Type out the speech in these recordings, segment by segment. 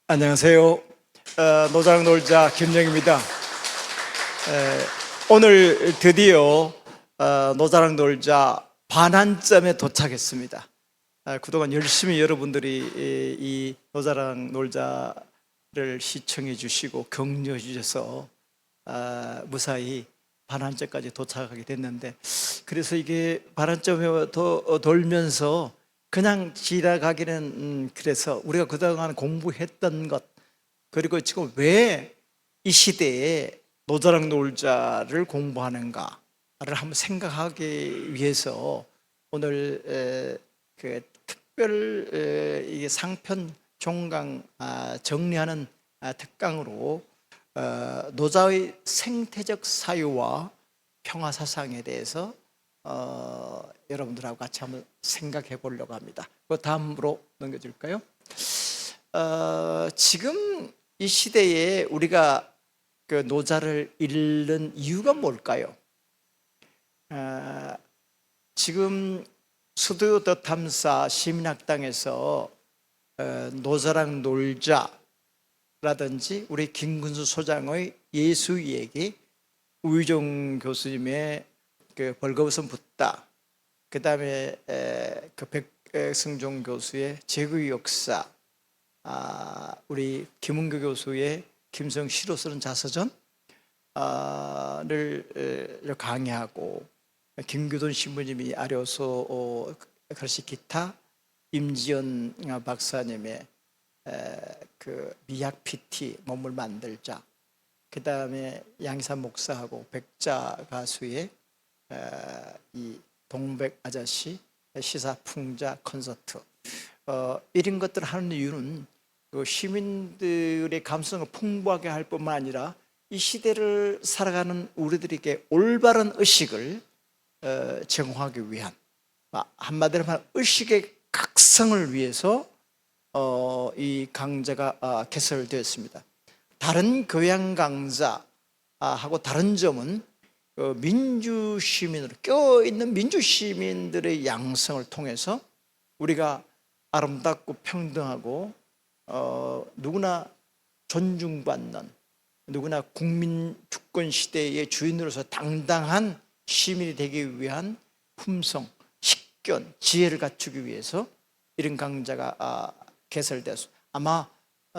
안녕하세요. 노자랑 놀자 김영입니다. 오늘 드디어 노자랑 놀자 반환점에 도착했습니다. 그동안 열심히 여러분들이 이 노자랑 놀자를 시청해 주시고 격려해 주셔서 무사히 반환점까지 도착하게 됐는데, 그래서 이게 반환점에 돌면서 그냥 지나가기는 그래서 우리가 그동안 공부했던 것, 그리고 지금 왜 이 시대에 노자랑 놀자를 공부하는가를 한번 생각하기 위해서 오늘 그 특별 이게 상편 종강 정리하는 특강으로 노자의 생태적 사유와 평화 사상에 대해서 여러분들하고 같이 한번 생각해 보려고 합니다. 그 다음으로 넘겨줄까요? 지금 이 시대에 우리가 그 노자를 잃는 이유가 뭘까요? 지금 스튜디오 더 탐사 시민학당에서 노자랑 놀자라든지 우리 김근수 소장의 예수 얘기, 우희종 교수님의 그 벌거벗은 붓다, 그 다음에 그 백승종 교수의 제국의 역사, 우리 김은교 교수의 김성 시로 쓰는 자서전을 강의하고, 김규돈 신부님이 아려소 글씨 기타, 임지연 박사님의 그 미학 PT 몸을 만들자, 그 다음에 양희삼 목사하고 백자 가수의 이 동백 아저씨 시사풍자 콘서트, 이런 것들을 하는 이유는 시민들의 감성을 풍부하게 할 뿐만 아니라 이 시대를 살아가는 우리들에게 올바른 의식을 제공하기 위한, 한마디로 말하면 의식의 각성을 위해서 이 강좌가 개설되었습니다. 다른 교양 강좌하고 다른 점은 민주시민으로 껴있는 민주시민들의 양성을 통해서 우리가 아름답고 평등하고 누구나 존중받는, 누구나 국민 주권 시대의 주인으로서 당당한 시민이 되기 위한 품성, 식견, 지혜를 갖추기 위해서 이런 강좌가 개설되었습니다. 아마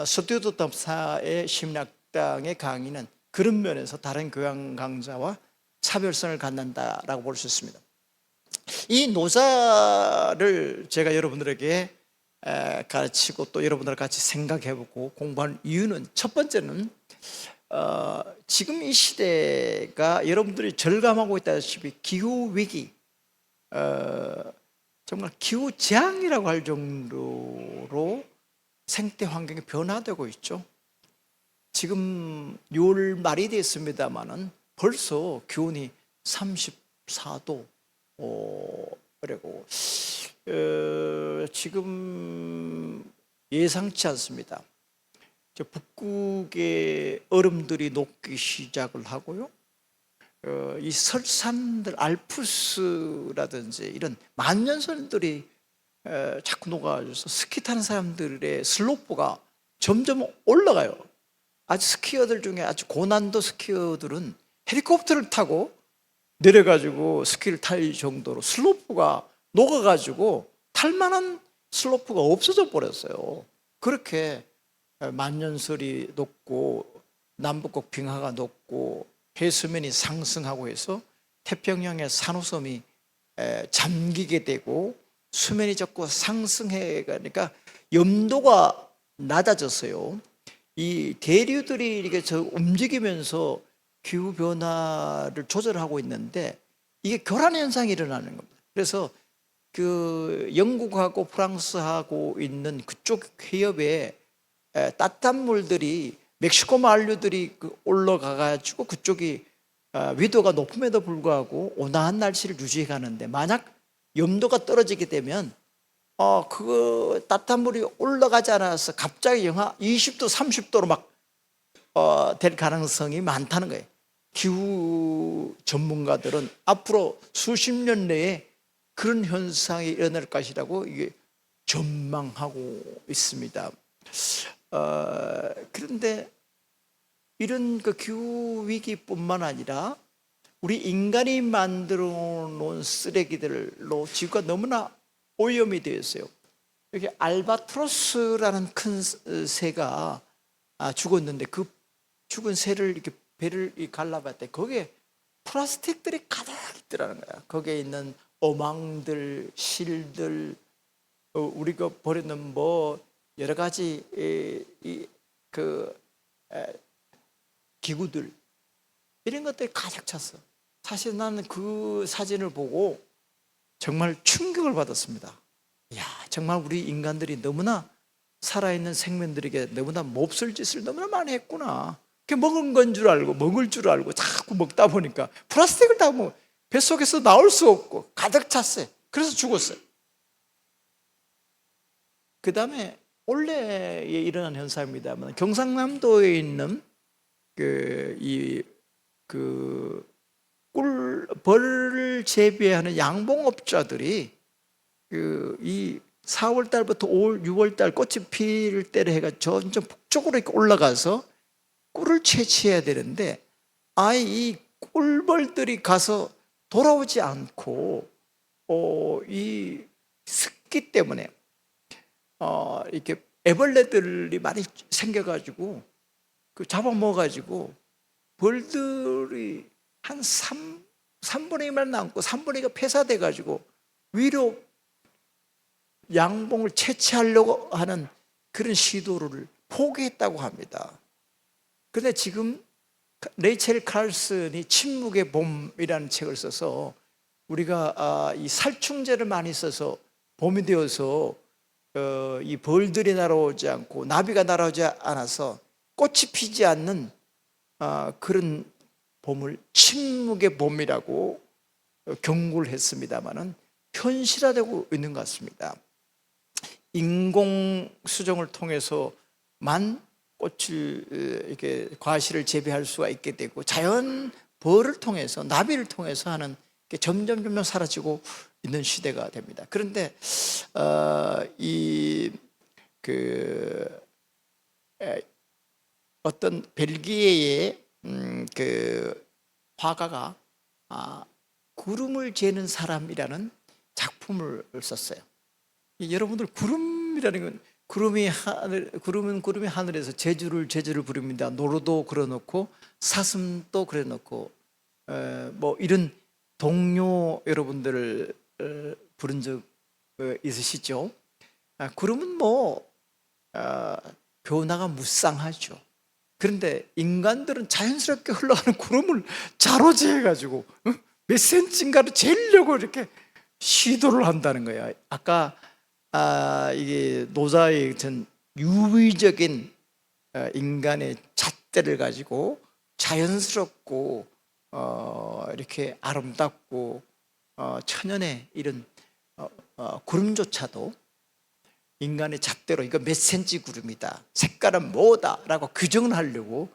스튜디오 탐사의 시민학당의 강의는 그런 면에서 다른 교양 강좌와 차별성을 갖는다라고 볼 수 있습니다. 이 노자를 제가 여러분들에게 가르치고 또 여러분들과 같이 생각해보고 공부하는 이유는, 첫 번째는 지금 이 시대가 여러분들이 절감하고 있다시피 기후위기, 정말 기후재앙이라고 할 정도로 생태 환경이 변화되고 있죠. 지금 6월 말이 됐습니다마는 벌써 기온이 34도, 그리고 지금 예상치 않습니다. 북극의 얼음들이 녹기 시작을 하고요. 이 설산들, 알프스라든지 이런 만년설들이 자꾸 녹아져서 스키 타는 사람들의 슬로프가 점점 올라가요. 아주 스키어들 중에 아주 고난도 스키어들은 헬리콥터를 타고 내려가지고 스키를 탈 정도로 슬로프가 녹아가지고 탈만한 슬로프가 없어져 버렸어요. 그렇게 만년설이 녹고 남북극 빙하가 녹고 해수면이 상승하고 해서 태평양의 산호섬이 잠기게 되고 수면이 자꾸 상승해 가니까 염도가 낮아졌어요. 이 대류들이 이렇게 움직이면서 기후 변화를 조절하고 있는데 이게 교란 현상이 일어나는 겁니다. 그래서 그 영국하고 프랑스하고 있는 그쪽 해협에 따뜻한 물들이 멕시코 만류들이 올라가 가지고 그쪽이 위도가 높음에도 불구하고 온화한 날씨를 유지해 가는데, 만약 염도가 떨어지게 되면 그 따뜻한 물이 올라가지 않아서 갑자기 영하 20도 30도로 막 될 가능성이 많다는 거예요. 기후 전문가들은 앞으로 수십 년 내에 그런 현상이 일어날 것이라고 이게 전망하고 있습니다. 그런데 이런 그 기후 위기뿐만 아니라 우리 인간이 만들어 놓은 쓰레기들로 지구가 너무나 오염이 되어 있어요. 여기 알바트로스라는 큰 새가 죽었는데 그 죽은 새를 이렇게 배를 갈라봤더니 거기에 플라스틱들이 가득 있더라는 거야. 거기에 있는 어망들, 실들, 우리가 버리는 뭐 여러 가지 기구들, 이런 것들이 가득 찼어. 사실 나는 그 사진을 보고 정말 충격을 받았습니다. 이야, 정말 우리 인간들이 너무나 살아있는 생명들에게 너무나 몹쓸 짓을 너무나 많이 했구나. 먹은 건 줄 알고 먹을 줄 알고 자꾸 먹다 보니까 플라스틱을 다 뱃속에서 나올 수 없고 가득 찼어요. 그래서 죽었어요. 그 다음에 원래 일어난 현상입니다만 경상남도에 있는 벌을 재배하는 양봉업자들이 이 4월 달부터 5월, 6월 달 꽃이 필 때를 해가 점점 북쪽으로 이렇게 올라가서 꿀을 채취해야 되는데 이 꿀벌들이 가서 돌아오지 않고 이 습기 때문에 이렇게 애벌레들이 많이 생겨가지고 잡아먹어가지고 벌들이 한 3분의 2만 남고 3분의 2가 폐사돼가지고 위로 양봉을 채취하려고 하는 그런 시도를 포기했다고 합니다. 그런데 지금 레이첼 칼슨이 침묵의 봄이라는 책을 써서 우리가 이 살충제를 많이 써서 봄이 되어서 이 벌들이 날아오지 않고 나비가 날아오지 않아서 꽃이 피지 않는 그런 봄을 침묵의 봄이라고 경고를 했습니다마는 현실화되고 있는 것 같습니다. 인공 수정을 통해서만 꽃을 이렇게 과실을 재배할 수가 있게 되고 자연 벌을 통해서 나비를 통해서 하는 게 점점 사라지고 있는 시대가 됩니다. 그런데 어떤 벨기에의 화가가 구름을 재는 사람이라는 작품을 썼어요. 여러분들 구름이라는 건 구름은 하늘에서 제주를 부릅니다. 노루도 그려놓고 사슴도 그려놓고 뭐 이런 동료 여러분들을 부른 적 있으시죠? 구름은 뭐 변화가 무쌍하죠. 그런데 인간들은 자연스럽게 흘러가는 구름을 자로재해가지고 몇 센치인가를 재려고 이렇게 시도를 한다는 거야. 아까 이게 노자의 전 유의적인 인간의 잣대를 가지고 자연스럽고 이렇게 아름답고 천연의 이런 구름조차도 인간의 잣대로 이거 몇 센치 구름이다, 색깔은 뭐다 라고 규정을 하려고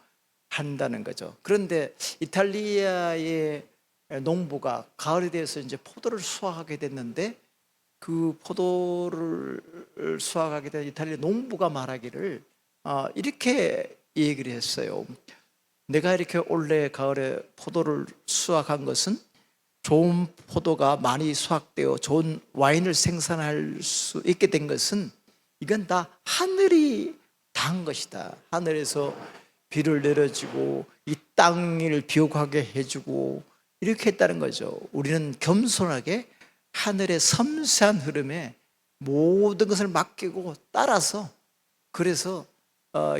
한다는 거죠. 그런데 이탈리아의 농부가 가을이 돼서 이제 포도를 수확하게 됐는데 그 포도를 수확하게 된 이탈리아 농부가 말하기를 이렇게 얘기를 했어요. 내가 이렇게 올해 가을에 포도를 수확한 것은 좋은 포도가 많이 수확되어 좋은 와인을 생산할 수 있게 된 것은 이건 다 하늘이 다 한 것이다. 하늘에서 비를 내려주고 이 땅을 비옥하게 해주고 이렇게 했다는 거죠. 우리는 겸손하게 하늘의 섬세한 흐름에 모든 것을 맡기고 따라서 그래서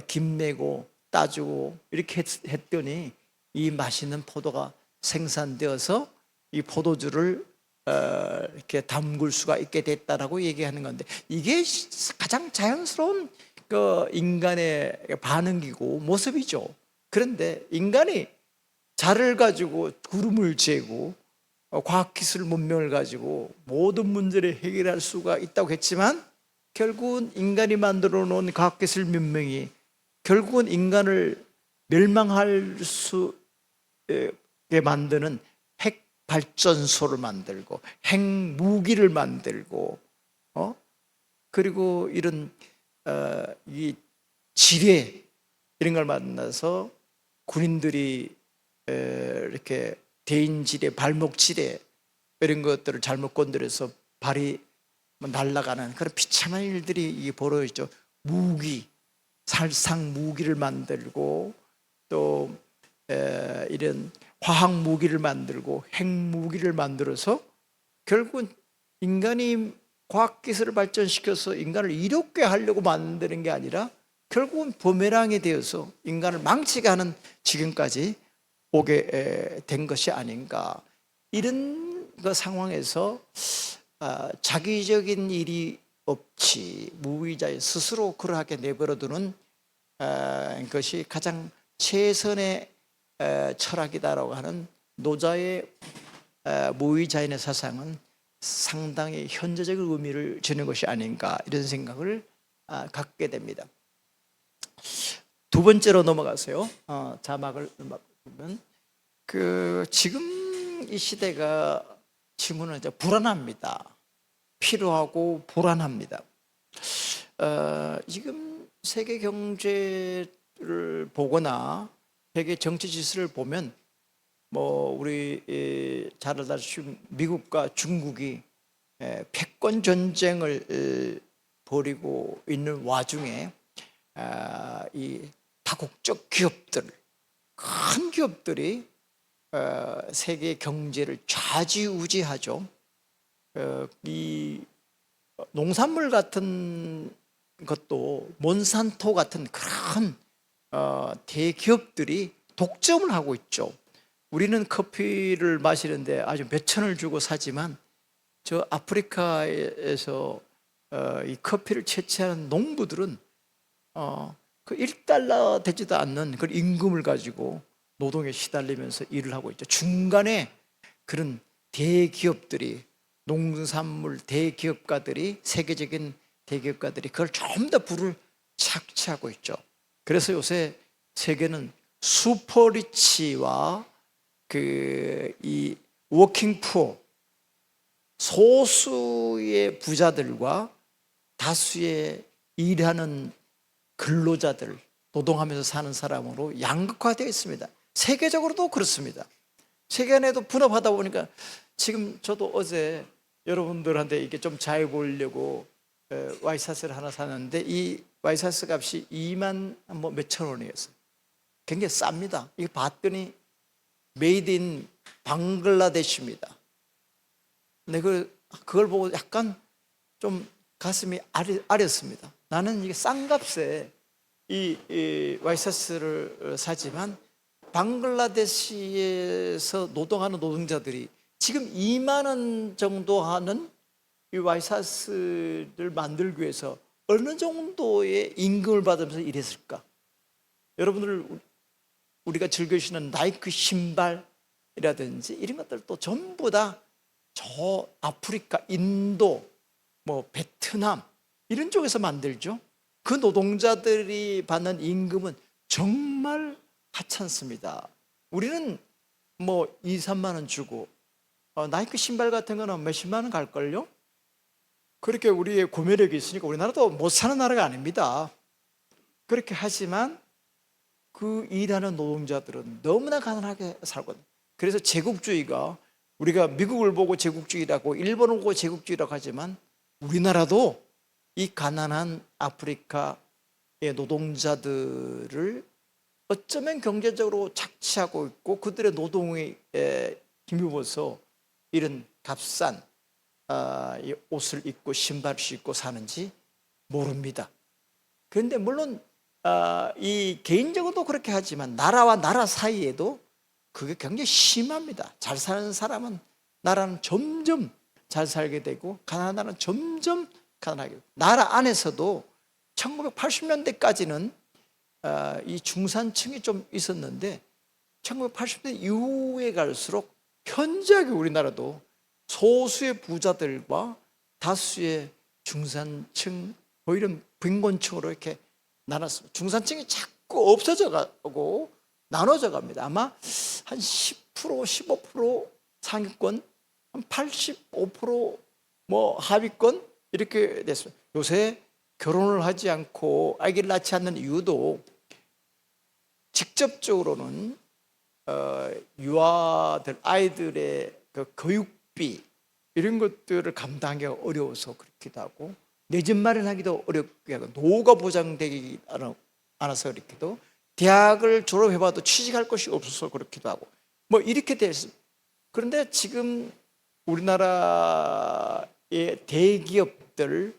김매고 따주고 이렇게 했더니 이 맛있는 포도가 생산되어서 이 포도주를 이렇게 담글 수가 있게 됐다라고 얘기하는 건데 이게 가장 자연스러운 그 인간의 반응이고 모습이죠. 그런데 인간이 자를 가지고 구름을 재고 과학기술 문명을 가지고 모든 문제를 해결할 수가 있다고 했지만 결국은 인간이 만들어 놓은 과학기술 문명이 결국은 인간을 멸망할 수 있게 만드는 핵 발전소를 만들고 핵무기를 만들고 그리고 이런 이 지뢰 이런 걸 만나서 군인들이 이렇게 대인지뢰, 발목지뢰 이런 것들을 잘못 건드려서 발이 날아가는 그런 비참한 일들이 벌어지죠. 무기, 살상 무기를 만들고 또 이런 화학 무기를 만들고 핵무기를 만들어서 결국은 인간이 과학기술을 발전시켜서 인간을 이롭게 하려고 만드는 게 아니라 결국은 부메랑이 되어서 인간을 망치게 하는 지금까지 오게 된 것이 아닌가. 이런 그 상황에서 자기적인 일이 없이 무의자의 스스로 그러하게 내버려두는 것이 가장 최선의 철학이다라고 하는 노자의 무의자인의 사상은 상당히 현재적인 의미를 지닌 것이 아닌가, 이런 생각을 갖게 됩니다. 두 번째로 넘어가세요. 자막을 보면 지금 이 시대가 지금은 이제 불안합니다. 필요하고 불안합니다. 지금 세계 경제를 보거나 세계 정치 지수를 보면 우리 잘 알다시피 미국과 중국이 패권 전쟁을 벌이고 있는 와중에 이 다국적 기업들, 큰 기업들이 세계 경제를 좌지우지하죠. 이 농산물 같은 것도 몬산토 같은 큰 대기업들이 독점을 하고 있죠. 우리는 커피를 마시는데 아주 몇 천을 주고 사지만 저 아프리카에서 이 커피를 채취하는 농부들은 그 1달러 되지도 않는 그 임금을 가지고 노동에 시달리면서 일을 하고 있죠. 중간에 그런 대기업들이, 농산물 대기업가들이, 세계적인 대기업가들이 그걸 좀 더 부를 착취하고 있죠. 그래서 요새 세계는 슈퍼리치와 이 워킹 푸어, 소수의 부자들과 다수의 일하는 근로자들, 노동하면서 사는 사람으로 양극화되어 있습니다. 세계적으로도 그렇습니다. 세계 안에도 분업하다 보니까 지금 저도 어제 여러분들한테 이게 좀 잘 보이려고 와이셔츠를 하나 샀는데 이 와이셔츠 값이 2만 몇천 원이었어요. 굉장히 쌉니다. 이거 봤더니 메이드 인 방글라데시입니다. 근데 그걸 보고 약간 좀 가슴이 아렸습니다. 나는 이게 싼 값에 이 와이셔츠를 사지만 방글라데시에서 노동하는 노동자들이 지금 2만 원 정도 하는 이 와이셔츠를 만들기 위해서 어느 정도의 임금을 받으면서 일했을까? 여러분들 우리가 즐겨 신는 나이키 신발이라든지 이런 것들도 전부 다 저 아프리카, 인도, 베트남 이런 쪽에서 만들죠. 그 노동자들이 받는 임금은 정말 하찮습니다. 우리는 2, 3만 원 주고 나이키 신발 같은 거는 몇십만 원 갈걸요? 그렇게 우리의 구매력이 있으니까 우리나라도 못 사는 나라가 아닙니다. 그렇게 하지만 그 일하는 노동자들은 너무나 가난하게 살거든요. 그래서 제국주의가, 우리가 미국을 보고 제국주의라고, 일본을 보고 제국주의라고 하지만 우리나라도 이 가난한 아프리카의 노동자들을 어쩌면 경제적으로 착취하고 있고 그들의 노동에 힘입어서 이런 값싼 옷을 입고 신발을 신고 사는지 모릅니다. 그런데 물론 이 개인적으로도 그렇게 하지만 나라와 나라 사이에도 그게 굉장히 심합니다. 잘 사는 사람은 나라는 점점 잘 살게 되고 가난한 나라는 점점 가난하게 되고, 나라 안에서도 1980년대까지는 이 중산층이 좀 있었는데 1980년대 이후에 갈수록 현저하게 우리나라도 소수의 부자들과 다수의 중산층, 오히려 빈곤층으로 이렇게 나눴습니다. 중산층이 자꾸 없어져 가고 나눠져 갑니다. 아마 한 10%, 15% 상위권, 한 85% 하위권 이렇게 됐습니다. 요새 결혼을 하지 않고 아기를 낳지 않는 이유도 직접적으로는 유아들 아이들의 그 교육비 이런 것들을 감당하기가 어려워서 그렇기도 하고 내 집 마련하기도 어렵게 하고 노후가 보장되지 않아서 그렇기도 대학을 졸업해봐도 취직할 것이 없어서 그렇기도 하고 뭐 이렇게 됐습니다. 그런데 지금 우리나라의 대기업들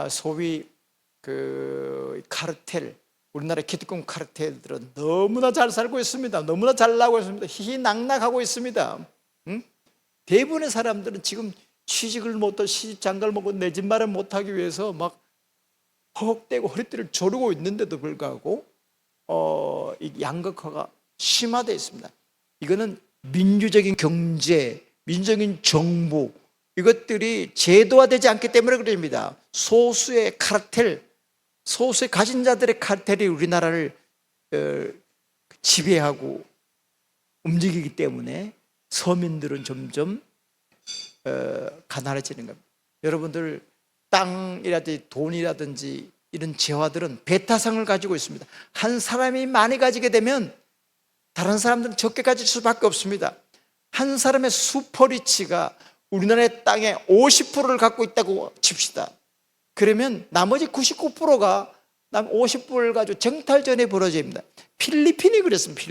소위 그 카르텔 우리나라 기득권 카르텔들은 너무나 잘 살고 있습니다. 너무나 잘 나가고 있습니다. 희희낙낙하고 있습니다. 응? 대부분의 사람들은 지금 취직을 못하고 시집장가를 먹고 내 집 마련 못하기 위해서 막 허걱대고 허리띠를 조르고 있는데도 불구하고 이 양극화가 심화되어 있습니다. 이거는 민주적인 경제, 민주적인 정부 이것들이 제도화되지 않기 때문에 그럽니다. 소수의 카르텔, 소수의 가진 자들의 카르텔이 우리나라를 지배하고 움직이기 때문에 서민들은 점점 가난해지는 겁니다. 여러분들 땅이라든지 돈이라든지 이런 재화들은 배타성을 가지고 있습니다. 한 사람이 많이 가지게 되면 다른 사람들은 적게 가질 수밖에 없습니다. 한 사람의 슈퍼리치가 우리나라의 땅의 50%를 갖고 있다고 칩시다. 그러면 나머지 99%가 남 50%를 가지고 정탈전이 벌어집니다. 필리핀이 그랬습니다.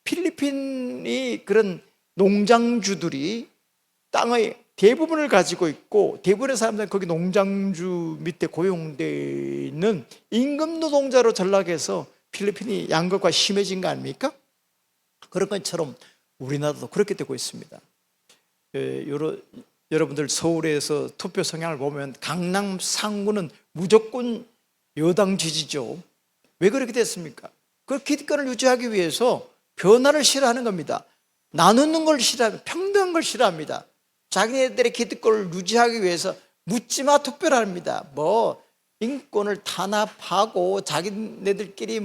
필리핀이 그런 농장주들이 땅의 대부분을 가지고 있고 대부분의 사람들은 거기 농장주 밑에 고용되어 있는 임금 노동자로 전락해서 필리핀이 양극화 심해진 거 아닙니까? 그런 것처럼 우리나라도 그렇게 되고 있습니다. 여러분들 서울에서 투표 성향을 보면 강남 상구는 무조건 여당 지지죠. 왜 그렇게 됐습니까? 그 기득권을 유지하기 위해서 변화를 싫어하는 겁니다. 나누는 걸 싫어합니다. 평등한 걸 싫어합니다. 자기네들의 기득권을 유지하기 위해서 묻지마 투표를 합니다. 뭐 인권을 탄압하고 자기네들끼리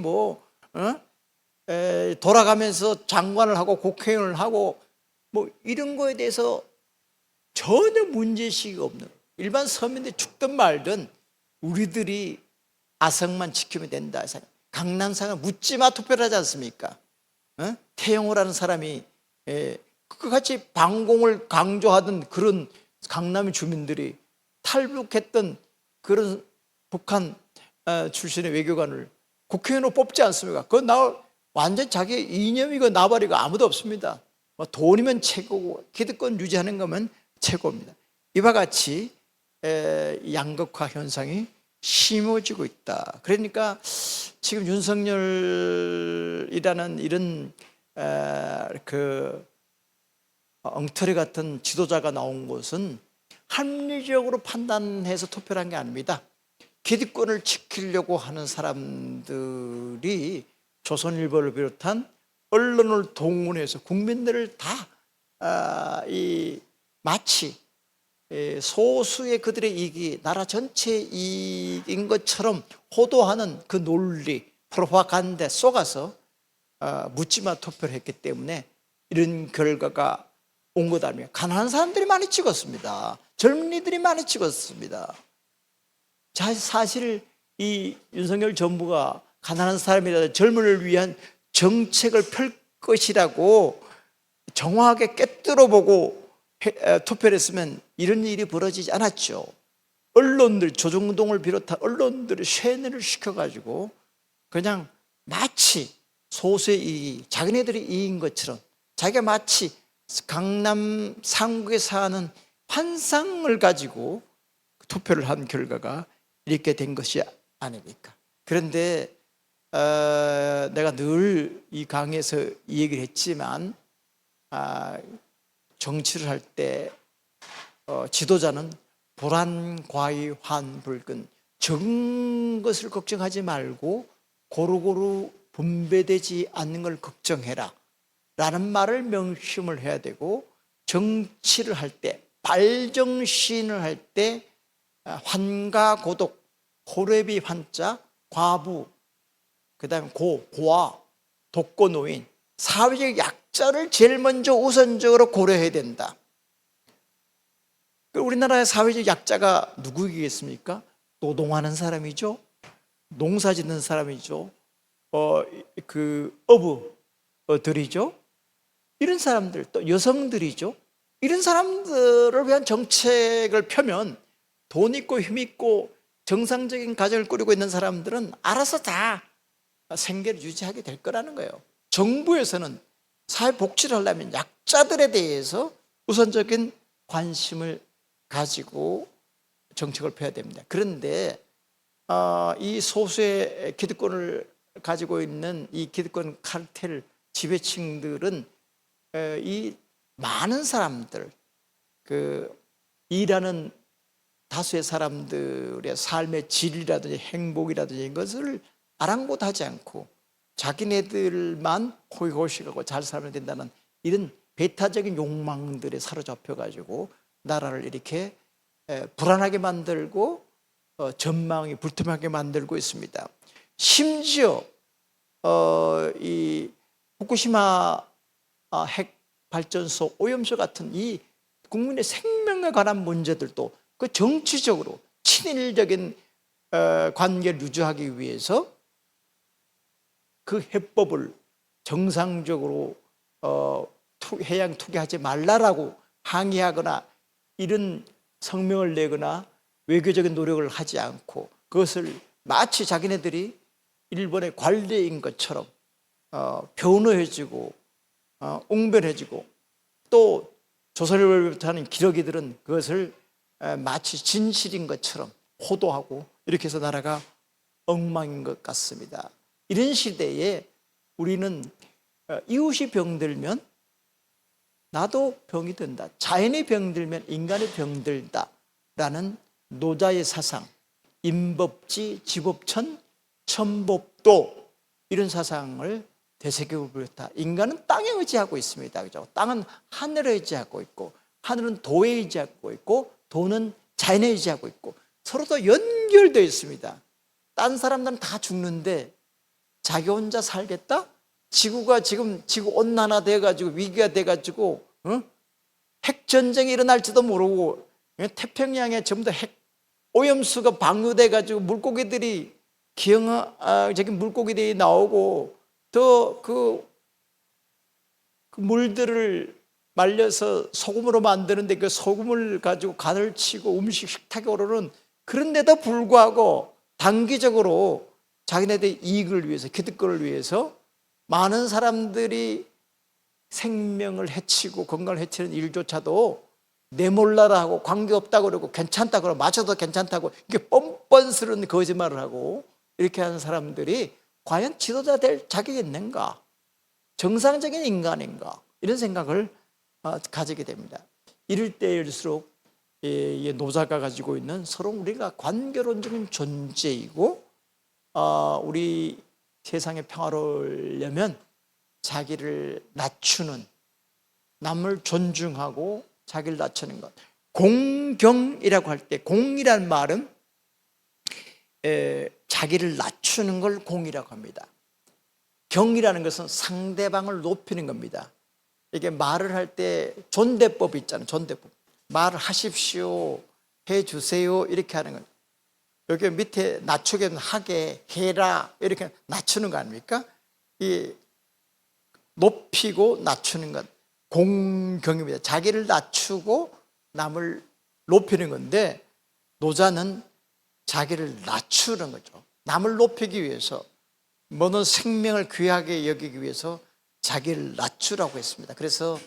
돌아가면서 장관을 하고 국회의원을 하고 뭐 이런 거에 대해서 전혀 문제의식이 없는 일반 서민들이 죽든 말든 우리들이 아성만 지키면 된다. 강남사는 묻지마 투표를 하지 않습니까? 태영호라는 사람이 그같이 반공을 강조하던 그런 강남의 주민들이 탈북했던 그런 북한 출신의 외교관을 국회의원으로 뽑지 않습니까? 그건 완전 자기 이념이고 나발이고 아무도 없습니다. 돈이면 최고고 기득권 유지하는 거면 최고입니다. 이와 같이 양극화 현상이 심해지고 있다. 그러니까 지금 윤석열이라는 이런 그 엉터리 같은 지도자가 나온 것은 합리적으로 판단해서 투표를 한 게 아닙니다. 기득권을 지키려고 하는 사람들이 조선일보를 비롯한 언론을 동원해서 국민들을 다 마치 소수의 그들의 이익이 나라 전체의 이익인 것처럼 호도하는 그 논리, 프로파간다에 속아서 묻지마 투표를 했기 때문에 이런 결과가 온 것 아닙니까? 가난한 사람들이 많이 찍었습니다. 젊은이들이 많이 찍었습니다. 사실 이 윤석열 정부가 가난한 사람이라도 젊은이를 위한 정책을 펼 것이라고 정확하게 꿰뚫어보고 투표를 했으면 이런 일이 벌어지지 않았죠. 언론들, 조중동을 비롯한 언론들을 쇠뇌를 시켜가지고 그냥 마치 소수의 이익이 자기네들이 이익인 것처럼 자기가 마치 강남 상구에 사는 환상을 가지고 투표를 한 결과가 이렇게 된 것이 아닙니까? 그런데 내가 늘 이 강의에서 이 얘기를 했지만 정치를 할 때 지도자는 불안과의 환불근 적은 것을 걱정하지 말고 고루고루 분배되지 않는 걸 걱정해라 라는 말을 명심을 해야 되고 정치를 할 때 발정신을 할 때 환과 고독, 호래비 환자, 과부, 그 다음에 고아, 독거노인, 사회적 약자를 제일 먼저 우선적으로 고려해야 된다. 우리나라의 사회적 약자가 누구이겠습니까? 노동하는 사람이죠. 농사 짓는 사람이죠. 어부들이죠. 이런 사람들, 또 여성들이죠. 이런 사람들을 위한 정책을 펴면 돈 있고 힘 있고 정상적인 가정을 꾸리고 있는 사람들은 알아서 다 생계를 유지하게 될 거라는 거예요. 정부에서는 사회복지를 하려면 약자들에 대해서 우선적인 관심을 가지고 정책을 펴야 됩니다. 그런데 이 소수의 기득권을 가지고 있는 이 기득권 카르텔 지배층들은 이 많은 사람들, 일하는 다수의 사람들의 삶의 질이라든지 행복이라든지 이것을 아랑곳하지 않고 자기네들만 호의호식하고 잘 살면 된다는 이런 배타적인 욕망들에 사로잡혀가지고 나라를 이렇게 불안하게 만들고 전망이 불투명하게 만들고 있습니다. 심지어 이 후쿠시마 핵 발전소 오염수 같은 이 국민의 생명에 관한 문제들도 그 정치적으로 친일적인 관계를 유지하기 위해서 그 해법을 정상적으로 해양 투기하지 말라라고 항의하거나 이런 성명을 내거나 외교적인 노력을 하지 않고 그것을 마치 자기네들이 일본의 관례인 것처럼 변호해주고 웅변해주고 또 조선일보부터 하는 기러기들은 그것을 마치 진실인 것처럼 호도하고 이렇게 해서 나라가 엉망인 것 같습니다. 이런 시대에 우리는 이웃이 병들면 나도 병이 든다, 자연이 병들면 인간이 병들다 라는 노자의 사상, 임법지, 지법천, 천법도 이런 사상을 되새기고 그렇다. 인간은 땅에 의지하고 있습니다. 그죠? 땅은 하늘에 의지하고 있고 하늘은 도에 의지하고 있고 도는 자연에 의지하고 있고 서로 다 연결되어 있습니다. 딴 사람들은 다 죽는데 자기 혼자 살겠다? 지구가 지금 지구온난화 돼가지고 위기가 돼가지고 핵전쟁이 일어날지도 모르고 태평양에 전부 다 핵 오염수가 방류돼가지고 물고기들이 기형적인 물고기들이 나오고 또 그 물들을 말려서 소금으로 만드는데 그 소금을 가지고 간을 치고 식탁에 오르는 그런데도 불구하고 단기적으로 자기네들 이익을 위해서 기득권을 위해서 많은 사람들이 생명을 해치고 건강을 해치는 일조차도 내몰라라 하고 관계없다고 그러고 괜찮다고 그러고 맞춰도 괜찮다고 이게 뻔뻔스러운 거짓말을 하고 이렇게 하는 사람들이 과연 지도자 될 자격이 있는가? 정상적인 인간인가? 이런 생각을 가지게 됩니다. 이럴 때일수록 노자가 가지고 있는 서로 우리가 관계론적인 존재이고 우리 세상에 평화로우려면 자기를 낮추는, 남을 존중하고 자기를 낮추는 것, 공경이라고 할 때 공이라는 말은 자기를 낮추는 걸 공이라고 합니다. 경이라는 것은 상대방을 높이는 겁니다. 이게 말을 할 때 존대법 있잖아요. 존대법. 말을 하십시오, 해주세요 이렇게 하는 거예요. 여기 밑에 낮추기는 하게, 해라 이렇게 낮추는 거 아닙니까? 이 높이고 낮추는 것 공경입니다. 자기를 낮추고 남을 높이는 건데 노자는 자기를 낮추는 거죠. 남을 높이기 위해서 모든 생명을 귀하게 여기기 위해서 자기를 낮추라고 했습니다. 그래서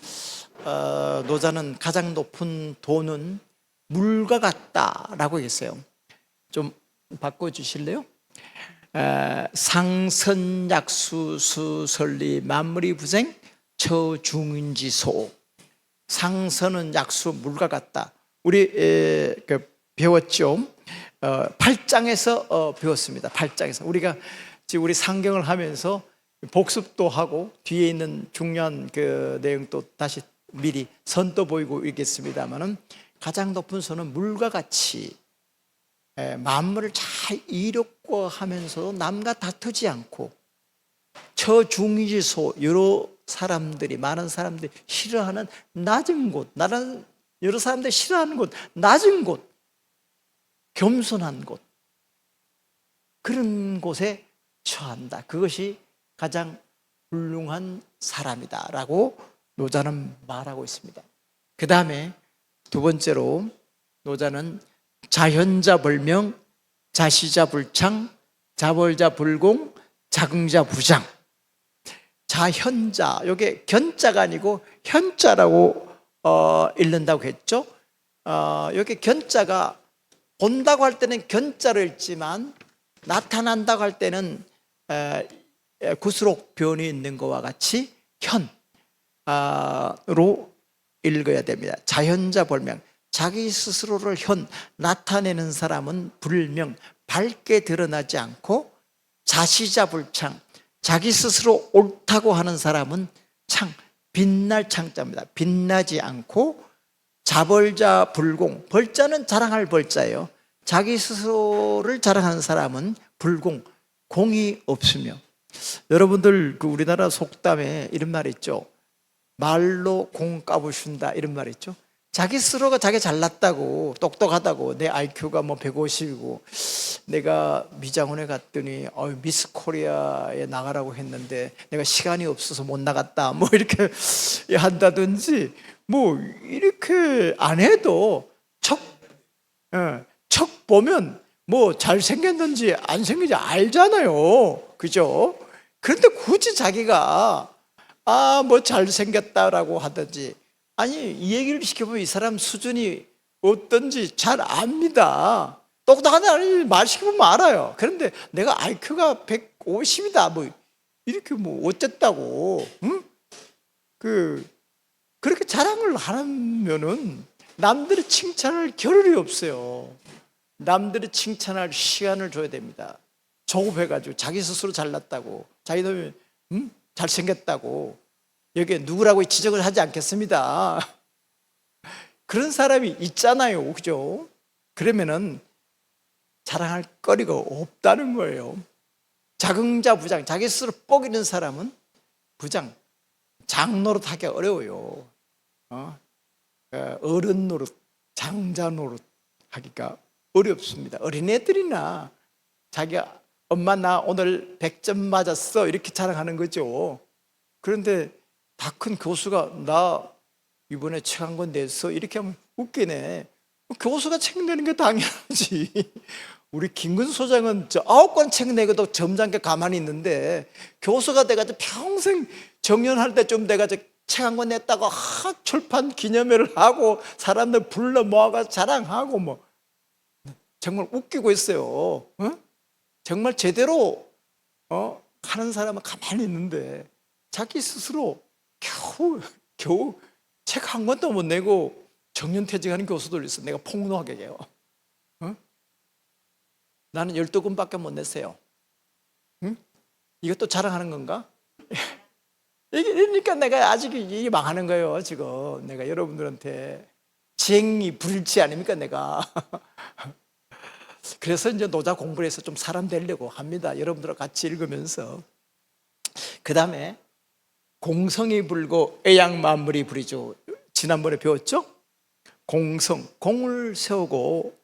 노자는 가장 높은 도는 물과 같다라고 했어요. 좀 바꿔주실래요? 상선약수수설리 만물이부생 처중인지소. 상선은 약수 물과 같다. 우리 배웠죠. 8장에서 배웠습니다. 8장에서 우리 상경을 하면서 복습도 하고 뒤에 있는 중요한 그 내용도 다시 미리 선도 보이고 있겠습니다만은 가장 높은 선은 물과 같이 만물을 잘 이롭고 하면서 남과 다투지 않고 처중이지소 여러 사람들이 많은 사람들이 싫어하는 낮은 곳, 여러 사람들이 싫어하는 곳, 낮은 곳, 겸손한 곳 그런 곳에 처한다. 그것이 가장 훌륭한 사람이다라고 노자는 말하고 있습니다. 그 다음에 두 번째로 노자는 자현자벌명, 자시자불창, 자벌자불공, 자긍자부장. 자현자, 이게 견자가 아니고 현자라고 읽는다고 했죠. 여기 견자가 본다고 할 때는 견자로 읽지만 나타난다고 할 때는 구수록 변이 있는 것과 같이 현으로 읽어야 됩니다. 자현자벌명, 자기 스스로를 나타내는 사람은 불명, 밝게 드러나지 않고, 자시자불창, 자기 스스로 옳다고 하는 사람은 창, 빛날 창자입니다. 빛나지 않고, 자벌자불공, 벌자는 자랑할 벌자예요. 자기 스스로를 자랑하는 사람은 불공, 공이 없으며. 여러분들 우리나라 속담에 이런 말이 있죠. 말로 공 까부신다, 이런 말이 있죠. 자기 스스로가 자기 잘났다고, 똑똑하다고, 내 IQ가 뭐 150이고 내가 미장원에 갔더니 미스 코리아에 나가라고 했는데 내가 시간이 없어서 못 나갔다, 뭐 이렇게 한다든지, 뭐 이렇게 안 해도 척 보면 뭐 잘생겼는지 안 생겼는지 알잖아요, 그죠? 그런데 굳이 자기가 뭐 잘생겼다라고 하든지, 아니 이 얘기를 시켜보면 이 사람 수준이 어떤지 잘 압니다. 똑똑하다는 말 시켜보면 알아요. 그런데 내가 IQ가 150이다 뭐 이렇게 뭐 어쨌다고, 응? 그렇게 자랑을 하면은 남들의 칭찬할 겨를이 없어요. 남들의 칭찬할 시간을 줘야 됩니다. 조급해가지고 자기 스스로 잘났다고, 자기도 잘생겼다고, 여기에 누구라고 지적을 하지 않겠습니다. 그런 사람이 있잖아요, 그죠? 그러면은 자랑할 거리가 없다는 거예요. 자긍자부장, 자기 스스로 뻐기는 사람은 부장, 장노릇 하기 어려워요. 어른 노릇, 장자 노릇 하기가 어렵습니다. 어린애들이나 자기가 엄마 나 오늘 100점 맞았어 이렇게 자랑하는 거죠. 그런데 다 큰 교수가 나 이번에 책 한 권 냈어 이렇게 하면 웃기네. 교수가 책 내는 게 당연하지. 우리 김근 소장은 9권 책 내고도 점잖게 가만히 있는데, 교수가 돼가지고 평생 정년할 때쯤 돼가지고 책 한 권 냈다고 출판 기념회를 하고 사람들 불러 모아가 자랑하고, 뭐 정말 웃기고 있어요. 정말 제대로 하는 사람은 가만히 있는데 자기 스스로 겨우 책 한 권도 못 내고 정년퇴직하는 교수들 있어. 내가 폭로하게 해요. 나는 12권밖에 못 냈어요. 이것도 자랑하는 건가? 이러니까 내가 아직 이게 망하는 거예요. 지금 내가 여러분들한테 지행이 불일치 아닙니까 내가. 그래서 이제 노자 공부를 해서 좀 사람 되려고 합니다. 여러분들과 같이 읽으면서. 그 다음에 공성이 불고 애양만물이 부리죠. 지난번에 배웠죠? 공성, 공을 세우고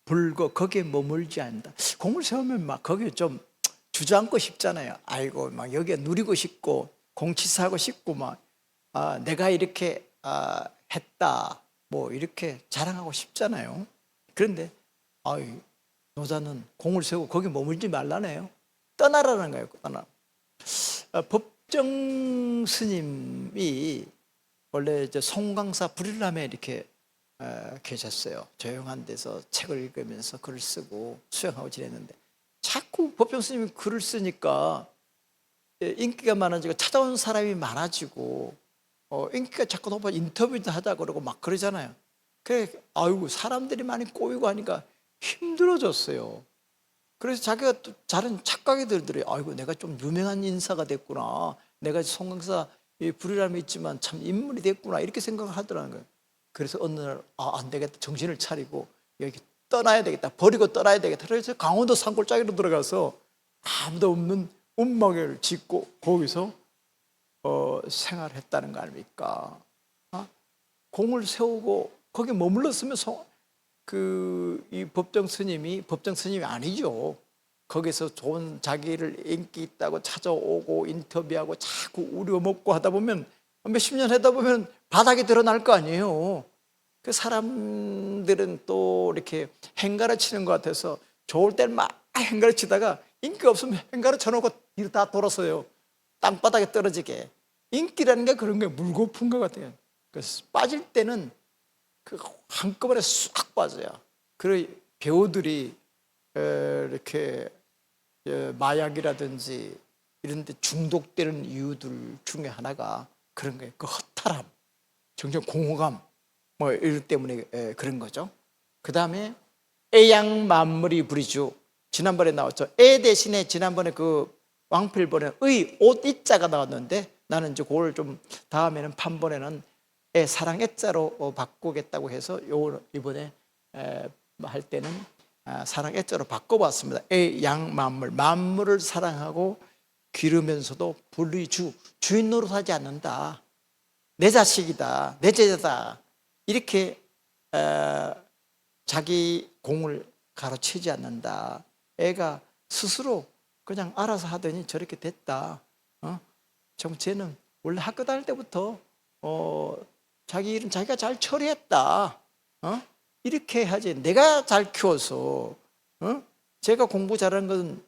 불고 거기에 머물지 않는다. 공을 세우면 막 거기에 좀 주저앉고 싶잖아요. 아이고 막 여기에 누리고 싶고 공치사하고 싶고 막 내가 이렇게 했다 뭐 이렇게 자랑하고 싶잖아요. 그런데 노자는 공을 세우고 거기 머물지 말라네요. 떠나라는 거예요. 떠나. 법정 스님이 원래 이제 송강사 불일남에 이렇게 계셨어요. 조용한 데서 책을 읽으면서 글을 쓰고 수행하고 지냈는데, 자꾸 법정 스님이 글을 쓰니까 인기가 많아지고 찾아오는 사람이 많아지고 인기가 자꾸 높아 인터뷰도 하자 그러고 막 그러잖아요. 그래 아이고 사람들이 많이 꼬이고 하니까 힘들어졌어요. 그래서 자기가 또 다른 착각이 들더래요. 아이고 내가 좀 유명한 인사가 됐구나, 내가 송강사 불이람이 있지만 참 인물이 됐구나 이렇게 생각을 하더라는 거예요. 그래서 어느 날 안 되겠다, 정신을 차리고 여기 떠나야 되겠다, 버리고 떠나야 되겠다. 그래서 강원도 산골짜기로 들어가서 아무도 없는 움막을 짓고 거기서 생활했다는 거 아닙니까? 공을 세우고 거기 머물렀으면 이 법정 스님이 아니죠. 거기서 좋은 자기를 인기 있다고 찾아오고 인터뷰하고 자꾸 우려먹고 하다 보면 몇십 년 하다 보면 바닥이 드러날 거 아니에요. 그 사람들은 또 이렇게 행가를 치는 것 같아서 좋을 때는 막 행가를 치다가 인기 없으면 행가를 쳐놓고 뒤로 다 돌아서요. 땅바닥에 떨어지게. 인기라는 게 그런 게 물거품 것 같아요. 그래서 빠질 때는 그 한꺼번에 쑥 빠져요. 그리고 배우들이 이렇게 마약이라든지 이런 데 중독되는 이유들 중에 하나가 그런 거예요. 그 허탈함, 정말 공허감 뭐 이럴 때문에 그런 거죠. 그 다음에 애양 만물이 부리주, 지난번에 나왔죠. 애 대신에 지난번에 그 왕필본에 의, 옷 이자가 나왔는데 나는 이제 그걸 좀 다음에는 판본에는 애 사랑 애자로 바꾸겠다고 해서 이번에 할 때는 사랑 애자로 바꿔봤습니다. 애 양 만물, 만물을 사랑하고 기르면서도 불의주, 주인 노릇하지 않는다. 내 자식이다, 내 제자다, 이렇게 자기 공을 가로채지 않는다. 애가 스스로 그냥 알아서 하더니 저렇게 됐다. 정 쟤는 원래 학교 다닐 때부터 자기 일은 자기가 잘 처리했다. 이렇게 하지. 내가 잘 키워서 제가 공부 잘하는 건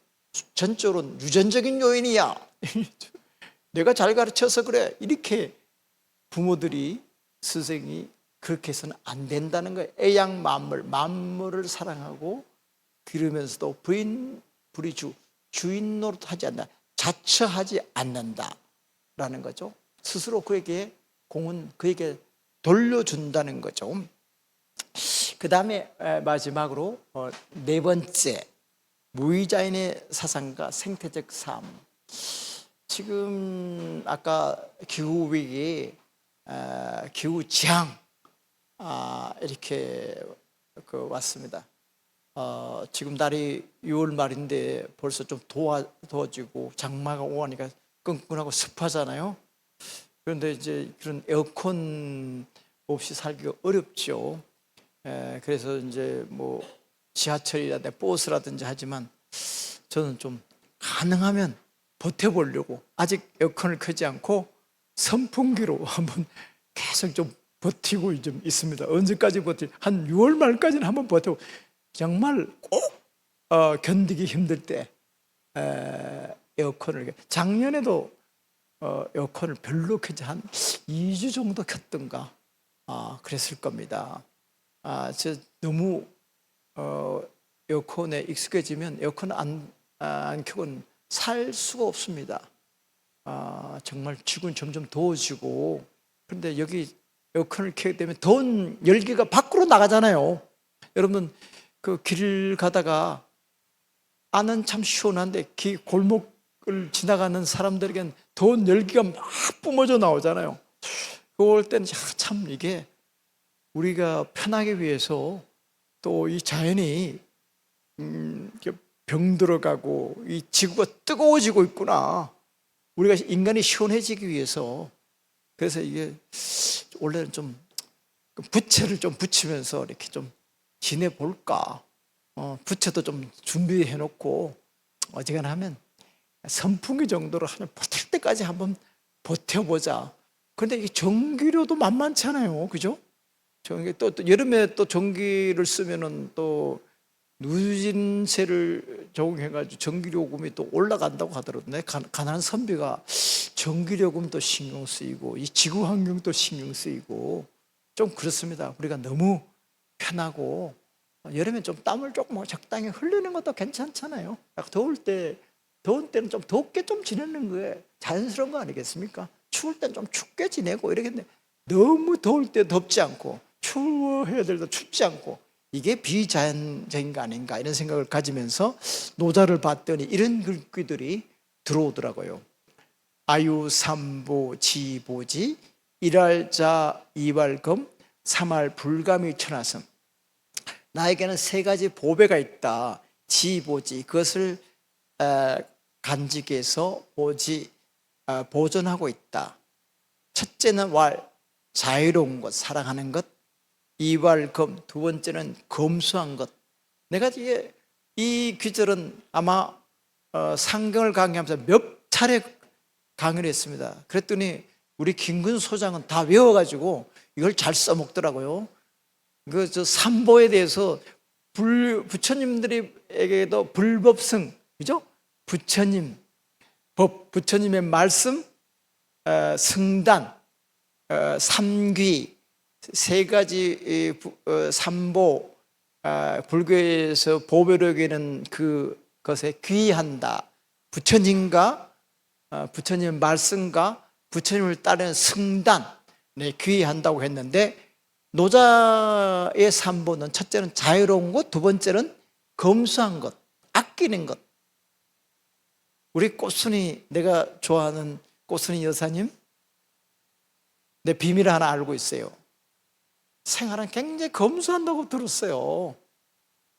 전적으로 유전적인 요인이야. 내가 잘 가르쳐서 그래. 이렇게 부모들이, 스승이 그렇게 해서는 안 된다는 거예요. 애양 만물, 만물을 사랑하고 기르면서도 불의주, 주인 노릇하지 않는다. 자처하지 않는다라는 거죠. 스스로 그에게 공은 그에게 돌려준다는 거죠. 그 다음에 마지막으로 네 번째, 무의자인의 사상과 생태적 삶. 지금 아까 기후위기, 기후지향 이렇게 왔습니다. 지금 날이 6월 말인데 벌써 좀 더워지고 장마가 오니까 끈끈하고 습하잖아요. 그런데 이제 그런 에어컨 없이 살기가 어렵죠. 그래서 이제 뭐 지하철이라든지 버스라든지 하지만 저는 좀 가능하면 버텨보려고 아직 에어컨을 켜지 않고 선풍기로 한번 계속 좀 버티고 좀 있습니다. 언제까지 한 6월 말까지는 한번 버티고, 정말 꼭 견디기 힘들 때 에어컨을, 작년에도 에어컨을 별로 켜지 한 2주 정도 켰던가 그랬을 겁니다. 저 너무 에어컨에 익숙해지면 에어컨 안 켜고는 살 수가 없습니다. 정말 지구는 점점 더워지고, 그런데 여기 에어컨을 켜게 되면 더운 열기가 밖으로 나가잖아요. 여러분 그 길 가다가 안은 참 시원한데 골목을 지나가는 사람들에겐 더운 열기가 막 뿜어져 나오잖아요. 그럴 때는 참 이게 우리가 편하기 위해서 또 이 자연이 병들어가고 이 지구가 뜨거워지고 있구나. 우리가 인간이 시원해지기 위해서. 그래서 이게 원래는 좀 부채를 좀 붙이면서 이렇게 좀 지내볼까. 부채도 좀 준비해 놓고 어지간하면 하면 선풍기 정도로 하면 버틸 때까지 한번 버텨보자. 그런데 이게 전기료도 만만찮아요, 그죠? 또 여름에 또 전기를 쓰면은 또 누진세를 적용해가지고 전기요금이 또 올라간다고 하더라고요. 가난한 선비가 전기요금도 신경 쓰이고 이 지구 환경도 신경 쓰이고 좀 그렇습니다. 우리가 너무 편하고 여름에 좀 땀을 조금 적당히 흘리는 것도 괜찮잖아요. 더운 때는 좀 덥게 좀 지내는 게 자연스러운 거 아니겠습니까? 추울 땐 좀 춥게 지내고 이러겠는데 너무 더울 때 덥지 않고 추워해야 될 때 춥지 않고, 이게 비자연적인 거 아닌가 이런 생각을 가지면서 노자를 봤더니 이런 글귀들이 들어오더라고요. 아유삼보 지보지, 일할자 이발금, 삼할 불감이 천하섬. 나에게는 세 가지 보배가 있다. 지보지, 그것을 간직해서 보존하고 있다. 첫째는 자유로운 것, 사랑하는 것. 이발금, 두 번째는 검소한 것. 내가 이게 이 귀절은 아마 상경을 강의하면서 몇 차례 강의를 했습니다. 그랬더니 우리 김근 소장은 다 외워가지고 이걸 잘 써먹더라고요. 그 저 삼보에 대해서 부처님들에게도 불법성, 그죠? 부처님 법, 부처님의 말씀, 성단, 삼귀, 세 가지 삼보, 불교에서 보배로 여기는 그것에 귀한다. 부처님과 부처님의 말씀과 부처님을 따르는 성단, 네, 귀한다고 했는데, 노자의 삼보는 첫째는 자유로운 것, 두 번째는 검소한 것, 아끼는 것. 우리 꽃순이, 내가 좋아하는 꽃순이 여사님, 내 비밀을 하나 알고 있어요. 생활은 굉장히 검소한다고 들었어요.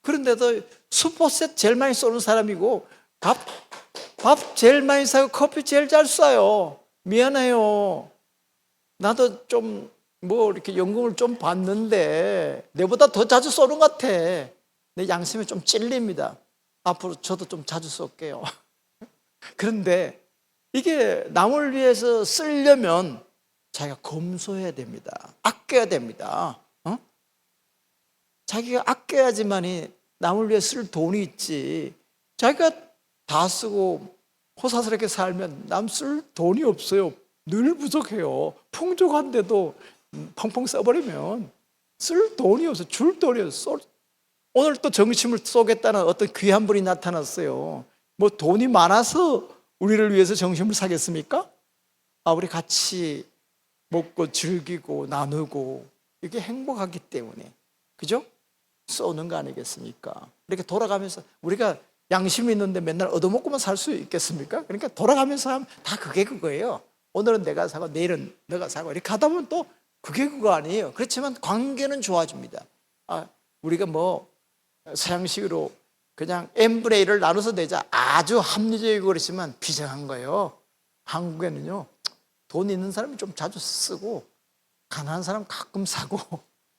그런데도 슈퍼셋 제일 많이 쏘는 사람이고 밥 제일 많이 사고 커피 제일 잘 쏴요. 미안해요. 나도 좀 뭐 이렇게 연금을 좀 받는데 내보다 더 자주 쏘는 것 같아. 내 양심이 좀 찔립니다. 앞으로 저도 좀 자주 쏠게요. 그런데 이게 남을 위해서 쓰려면 자기가 검소해야 됩니다. 아껴야 됩니다. 자기가 아껴야지만이 남을 위해 쓸 돈이 있지. 자기가 다 쓰고 호사스럽게 살면 남 쓸 돈이 없어요. 늘 부족해요. 풍족한데도 펑펑 써버리면 쓸 돈이 없어. 줄 돈이 없어. 오늘 또 정심을 쏘겠다는 어떤 귀한 분이 나타났어요. 뭐 돈이 많아서 우리를 위해서 정심을 사겠습니까? 우리 같이 먹고 즐기고 나누고 이게 행복하기 때문에, 그죠? 쏘는 거 아니겠습니까? 이렇게 돌아가면서 우리가 양심이 있는데 맨날 얻어먹고만 살 수 있겠습니까? 그러니까 돌아가면서 하면 다 그게 그거예요. 오늘은 내가 사고 내일은 너가 사고 이렇게 하다 보면 또 그게 그거 아니에요. 그렇지만 관계는 좋아집니다. 우리가 뭐 서양식으로 그냥 n분의 1을 나눠서 내자, 아주 합리적이고 그렇지만 비정한 거예요. 한국에는요, 돈 있는 사람이 좀 자주 쓰고 가난한 사람 가끔 사고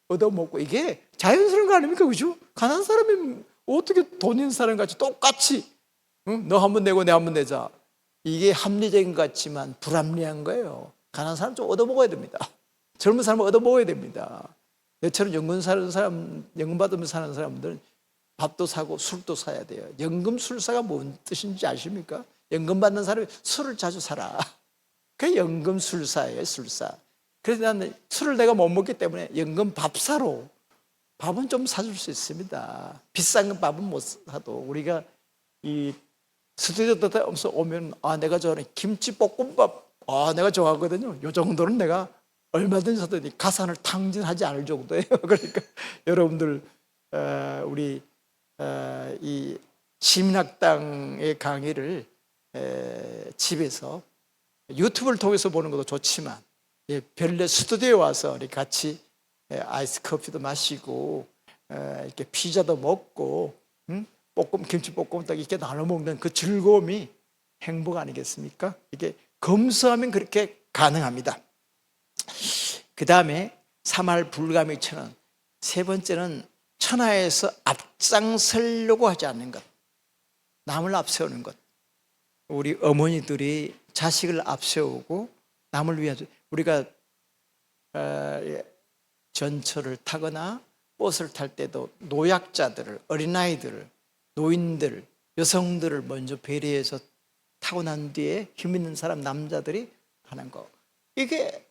얻어먹고, 이게 자연스러운 거 아닙니까? 그죠? 가난한 사람이 어떻게 돈 있는 사람 같이 똑같이 너 한 번 내고 내 한 번 내자, 이게 합리적인 것 같지만 불합리한 거예요. 가난한 사람 좀 얻어먹어야 됩니다. 젊은 사람은 얻어먹어야 됩니다. 내처럼 연금 받으면서 사는 사람들은 밥도 사고 술도 사야 돼요. 연금술사가 뭔 뜻인지 아십니까? 연금 받는 사람이 술을 자주 사라. 그게 연금술사예요, 술사. 그래서 나는 술을 내가 못 먹기 때문에 연금 밥사로 밥은 좀 사줄 수 있습니다. 비싼 밥은 못 사도 우리가 이 스튜디오 오면 내가 좋아하는 김치볶음밥 내가 좋아하거든요. 이 정도는 내가 얼마든지 사더니 가산을 탕진하지 않을 정도예요. 그러니까 여러분들 우리 이 시민학당의 강의를 집에서 유튜브를 통해서 보는 것도 좋지만 별내 스튜디오에 와서 우리 같이 아이스 커피도 마시고 이렇게 피자도 먹고 김치볶음도 이렇게 나눠 먹는 그 즐거움이 행복 아니겠습니까? 이게 검소하면 그렇게 가능합니다. 그 다음에 삼할 불가미 천원, 세 번째는 천하에서 앞장서려고 하지 않는 것, 남을 앞세우는 것. 우리 어머니들이 자식을 앞세우고 남을 위해서, 우리가 전철을 타거나 버스를 탈 때도 노약자들을, 어린아이들을, 노인들, 여성들을 먼저 배려해서 타고 난 뒤에 힘 있는 사람, 남자들이 하는 거, 이게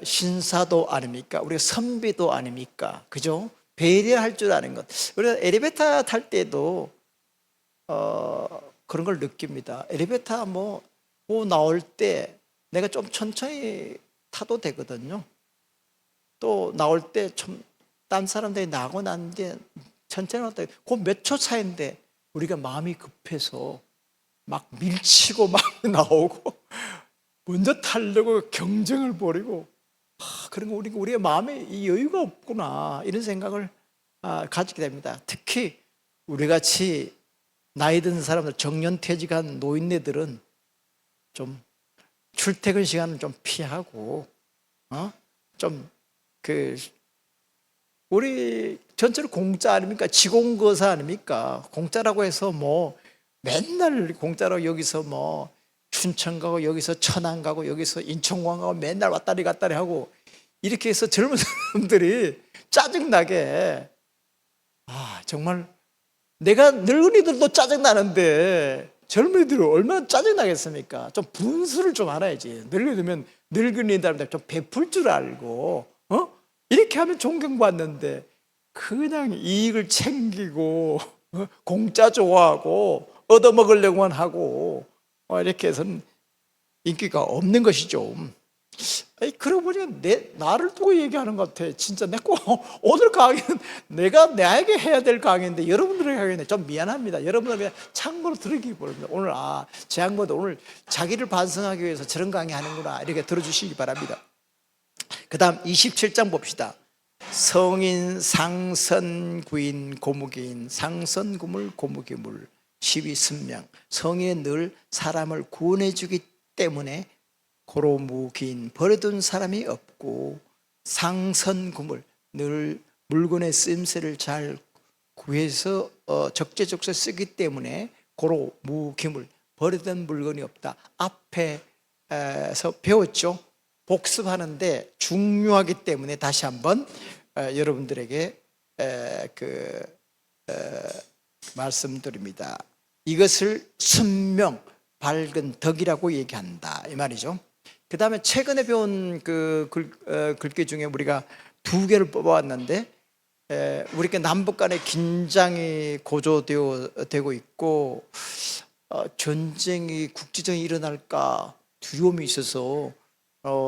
신사도 아닙니까? 우리가 선비도 아닙니까? 그죠? 배려할 줄 아는 것. 우리가 엘리베이터 탈 때도 그런 걸 느낍니다. 엘리베이터 뭐 나올 때 내가 좀 천천히 타도 되거든요. 또 나올 때 좀 딴 사람들이 나고 난 뒤에 천천히 왔다. 그 몇 초 차인데 우리가 마음이 급해서 막 밀치고 막 나오고 먼저 타려고 경쟁을 벌이고, 그런 거 우리의 마음에 이 여유가 없구나, 이런 생각을 가지게 됩니다. 특히 우리 같이 나이 든 사람들, 정년퇴직한 노인네들은 좀 출퇴근 시간은 좀 피하고 우리 전체로 공짜 아닙니까? 지공거사 아닙니까? 공짜라고 해서 뭐 맨날 공짜로 여기서 뭐 춘천 가고 여기서 천안 가고 여기서 인천공항 가고 맨날 왔다리 갔다리 하고 이렇게 해서 젊은 사람들이 짜증나게 정말 내가 늙은이들도 짜증나는데 젊은이들은 얼마나 짜증나겠습니까? 좀 분수를 좀 알아야지. 늙으면 늙은이들한테 좀 베풀 줄 알고 이렇게 하면 존경받는데 그냥 이익을 챙기고 공짜 좋아하고 얻어먹으려고만 하고 이렇게 해서는 인기가 없는 것이죠. 그러고 보니까 나를 두고 얘기하는 것 같아. 진짜 오늘 강의는 내가 나에게 해야 될 강의인데 여러분들에게 하겠네. 좀 미안합니다. 여러분들 그냥 참고로 들으기 바랍니다. 오늘 제 양반도 오늘 자기를 반성하기 위해서 저런 강의 하는구나 이렇게 들어주시기 바랍니다. 그 다음 27장 봅시다. 성인 상선구인 고무기인 상선구물 고무기물 시비순명. 성인은 늘 사람을 구원해 주기 때문에 고로무긴 버려둔 사람이 없고 상선구물 늘 물건의 쓰임새를 잘 구해서 적재적소에 쓰기 때문에 고로무기물 버려둔 물건이 없다. 앞에서 배웠죠. 복습하는데 중요하기 때문에 다시 한번 여러분들에게 말씀드립니다. 이것을 순명 밝은 덕이라고 얘기한다 이 말이죠. 그 다음에 최근에 배운 글귀 중에 우리가 2개를 뽑아왔는데 우리가 남북 간의 긴장이 고조되고 있고 전쟁이 국지전이 일어날까 두려움이 있어서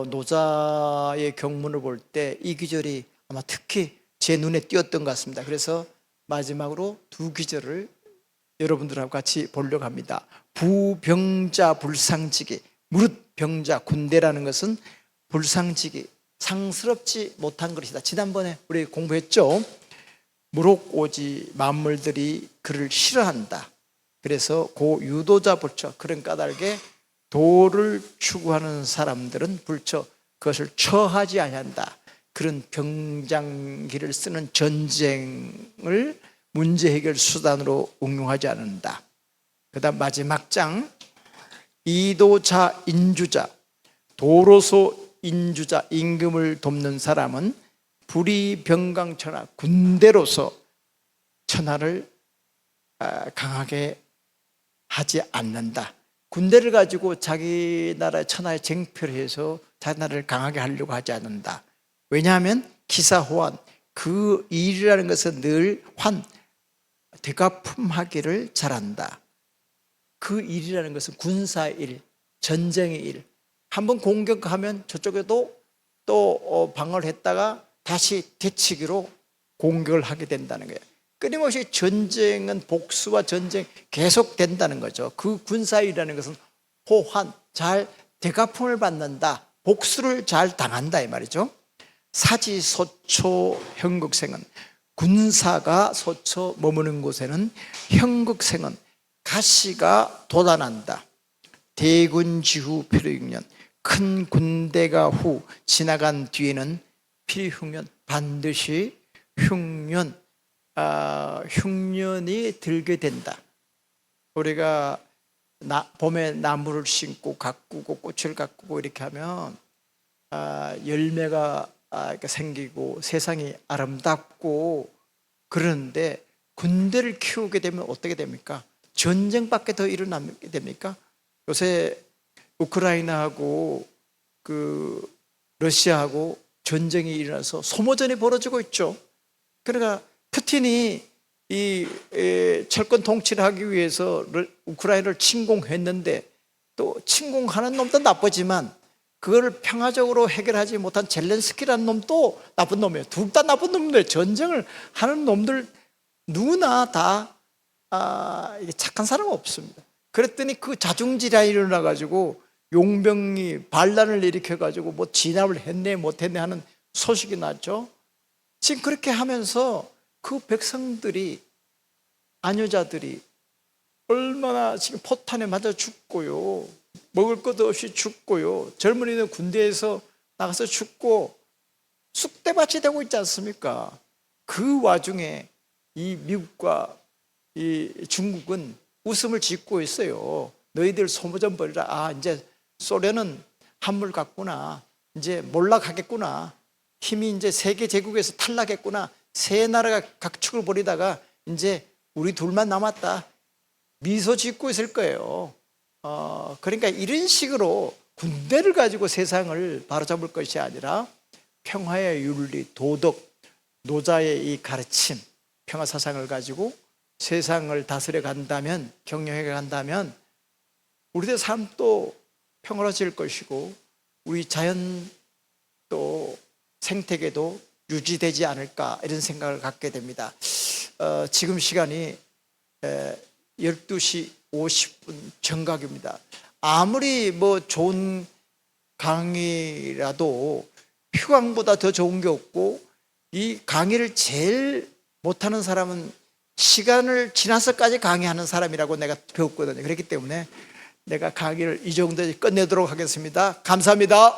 노자의 경문을 볼 때 이 기절이 아마 특히 제 눈에 띄었던 것 같습니다. 그래서 마지막으로 2기절을 여러분들하고 같이 보려고 합니다. 부병자 불상지기. 무릇 병자 군대라는 것은 불상지기 상스럽지 못한 것이다. 지난번에 우리 공부했죠. 무록오지 만물들이 그를 싫어한다. 그래서 고 유도자 불처 그런 까닭에 도를 추구하는 사람들은 불처 그것을 처하지 아니한다. 그런 병장기를 쓰는 전쟁을 문제 해결 수단으로 응용하지 않는다. 그 다음 마지막 장 이도자 인주자 도로소 인주자 임금을 돕는 사람은 불의병강천하 군대로서 천하를 강하게 하지 않는다. 군대를 가지고 자기 나라의 천하에 쟁표를 해서 자기 나라를 강하게 하려고 하지 않는다. 왜냐하면 기사호환 그 일이라는 것은 늘 되갚음하기를 잘한다. 그 일이라는 것은 군사일, 전쟁의 일. 한번 공격하면 저쪽에도 또 방어를 했다가 다시 되치기로 공격을 하게 된다는 거예요. 끊임없이 전쟁은 복수와 전쟁 계속 된다는 거죠. 그 군사일이라는 것은 호환, 잘 되갚음을 받는다. 복수를 잘 당한다 이 말이죠. 사지소초 형극생은 군사가 소처 머무는 곳에는 형극생은 가시가 돋아난다. 대군지후 필요육년 큰 군대가 후 지나간 뒤에는 필요흉년 반드시 흉년이 들게 된다. 우리가 봄에 나무를 심고 가꾸고 꽃을 가꾸고 이렇게 하면 열매가 생기고 세상이 아름답고 그러는데 군대를 키우게 되면 어떻게 됩니까? 전쟁밖에 더 일어나게 됩니까? 요새 우크라이나하고 러시아하고 전쟁이 일어나서 소모전이 벌어지고 있죠. 그러니까 푸틴이 이 철권 통치를 하기 위해서 우크라이나를 침공했는데 또 침공하는 놈도 나쁘지만 그걸 평화적으로 해결하지 못한 젤렌스키라는 놈도 나쁜 놈이에요. 둘 다 나쁜 놈들. 전쟁을 하는 놈들 누구나 다 착한 사람은 없습니다. 그랬더니 그 자중질환이 일어나가지고 용병이 반란을 일으켜가지고 뭐 진압을 했네 못했네 하는 소식이 났죠. 지금 그렇게 하면서 그 백성들이 아녀자들이 얼마나 지금 포탄에 맞아 죽고요. 먹을 것도 없이 죽고요. 젊은이는 군대에서 나가서 죽고 쑥대밭이 되고 있지 않습니까? 그 와중에 이 미국과 이 중국은 웃음을 짓고 있어요. 너희들 소모전 벌이라. 아, 이제 소련은 한물 갔구나. 이제 몰락하겠구나. 힘이 이제 세계 제국에서 탈락했구나. 세 나라가 각축을 벌이다가 이제 우리 둘만 남았다. 미소 짓고 있을 거예요. 그러니까 이런 식으로 군대를 가지고 세상을 바로잡을 것이 아니라 평화의 윤리, 도덕, 노자의 이 가르침, 평화 사상을 가지고 세상을 다스려 간다면, 경영해 간다면 우리들 삶도 평화로워질 것이고 우리 자연 또 생태계도 유지되지 않을까, 이런 생각을 갖게 됩니다. 지금 시간이 12시 50분 정각입니다. 아무리 뭐 좋은 강의라도 휴강보다 더 좋은 게 없고, 이 강의를 제일 못하는 사람은 시간을 지나서까지 강의하는 사람이라고 내가 배웠거든요. 그렇기 때문에 내가 강의를 이 정도에 끝내도록 하겠습니다. 감사합니다.